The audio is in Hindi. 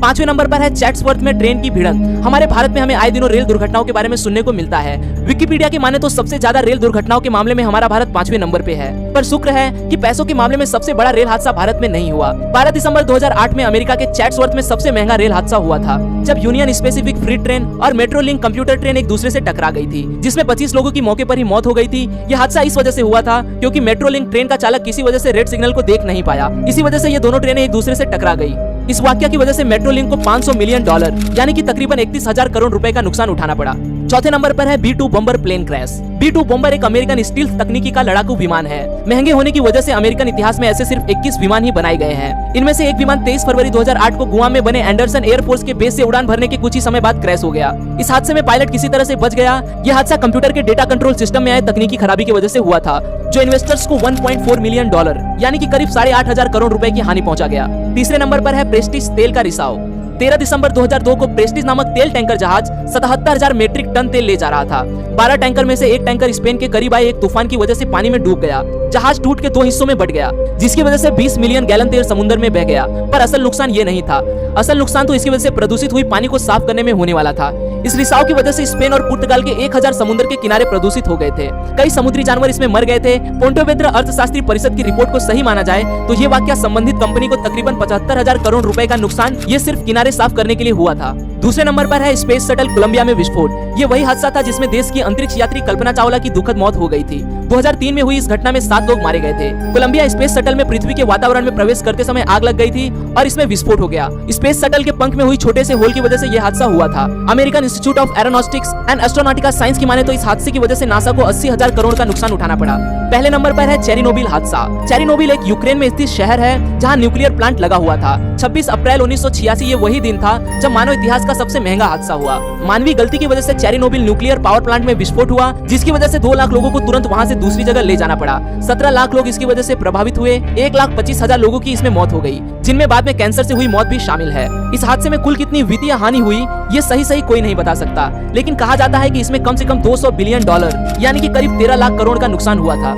5वें नंबर पर है चैट्सवर्थ में ट्रेन की भिड़ंत। हमारे भारत में हमें आए दिनों रेल दुर्घटनाओं के बारे में सुनने को मिलता है। विकिपीडिया की माने तो सबसे ज्यादा रेल दुर्घटनाओं के मामले में हमारा भारत 5वें नंबर पे है। पर शुक्र है कि पैसों के मामले में सबसे बड़ा रेल हादसा भारत में नहीं हुआ। 12 दिसंबर 2008 में अमेरिका के चैट्सवर्थ में सबसे महंगा रेल हादसा हुआ था, जब यूनियन स्पेसिफिक फ्री ट्रेन और मेट्रो लिंक कंप्यूटर ट्रेन एक दूसरे से टकरा गई थी, जिसमें 25 लोगों की मौके पर ही मौत हो गई थी। यह हादसा इस वजह से हुआ था क्योंकि मेट्रो लिंक ट्रेन का चालक किसी वजह से रेड सिग्नल को देख नहीं पाया। इसी वजह से ये दोनों ट्रेनें एक दूसरे से टकरा गई। इस वाकया की वजह से मेट्रो लिंक को $500 मिलियन यानी कि तकरीबन 31,000 करोड़ रुपए का नुकसान उठाना पड़ा। चौथे नंबर पर है B-2 बम्बर प्लेन क्रैश। B-2 बम्बर एक अमेरिकन स्टील्थ तकनीकी का लड़ाकू विमान है। महंगे होने की वजह से अमेरिकन इतिहास में ऐसे सिर्फ 21 विमान ही बनाए गए हैं। इनमें से एक विमान 23 फरवरी 2008 को गुआम में बने एंडरसन एयरफोर्स के बेस से उड़ान भरने के कुछ ही समय बाद क्रैश हो गया। इस हादसे में पायलट किसी तरह से बच गया। यह हादसा कंप्यूटर के डेटा कंट्रोल सिस्टम में आए तकनीकी खराबी की वजह से हुआ था, जो इन्वेस्टर्स को $1.4 मिलियन यानी कि करीब 8,500 करोड़ रुपए की हानि पहुंचा गया। तीसरे नंबर पर है प्रेस्टीज तेल का रिसाव। 13 दिसंबर 2002 को प्रेस्टीज नामक तेल टैंकर जहाज 77,000 मीट्रिक टन तेल ले जा रहा था। 12 टैंकर में से एक टैंकर स्पेन के करीब आए एक तूफान की वजह से पानी में डूब गया। जहाज टूट के 2 हिस्सों में बट गया, जिसकी वजह से 20 मिलियन गैलन तेल समुद्र में बह गया। पर असल नुकसान ये नहीं था। असल नुकसान तो इसकी वजह से प्रदूषित हुई पानी को साफ करने में होने वाला था। इस रिसाव की वजह से स्पेन और पुर्तगाल के 1000 समुद्र के किनारे प्रदूषित हो गए थे। कई समुद्री जानवर इसमें मर गए थे। पोंटोवेद्र अर्थशास्त्री परिषद की रिपोर्ट को सही माना जाए तो ये वाकया संबंधित कंपनी को तकरीबन 75,000 करोड़ रुपए का नुकसान ये सिर्फ किनारे साफ करने के लिए हुआ था। दूसरे नंबर पर है स्पेस शटल कोलंबिया में विस्फोट। ये वही हादसा था जिसमें देश की अंतरिक्ष यात्री कल्पना चावला की दुखद मौत हो गई थी। 2003 में हुई इस घटना में 7 लोग मारे गए थे। कोलंबिया स्पेस शटल में पृथ्वी के वातावरण में प्रवेश करते समय आग लग गई थी और इसमें विस्फोट हो गया। स्पेस शटल के पंख में हुई छोटे से होल की वजह से यह हादसा हुआ था। American Institute of Aeronautics and Astronautics science की माने तो इस हादसे की वजह से नासा को 80,000 करोड़ का नुकसान उठाना पड़ा। पहले नंबर पर है चेरनोबिल हादसा। चेरनोबिल एक यूक्रेन में स्थित शहर है जहां न्यूक्लियर प्लांट लगा हुआ था। 26 अप्रैल 1986 ये वही दिन था जब मानव इतिहास का सबसे महंगा हादसा हुआ। मानवीय गलती की वजह से चेरनोबिल न्यूक्लियर पावर प्लांट में विस्फोट हुआ, जिसकी वजह से 2 लाख लोगों को तुरंत वहां से दूसरी जगह ले जाना पड़ा। 17 लाख लोग इसकी वजह से प्रभावित हुए। 1,25,000 लोगों की इसमें मौत हो गई, जिनमें बाद में कैंसर से हुई मौत भी शामिल है। इस हादसे में कुल कितनी वित्तीय हानि हुई ये सही कोई नहीं बता सकता, लेकिन कहा जाता है कि इसमें कम से कम $200 बिलियन यानी कि करीब 13 लाख करोड़ का नुकसान हुआ था।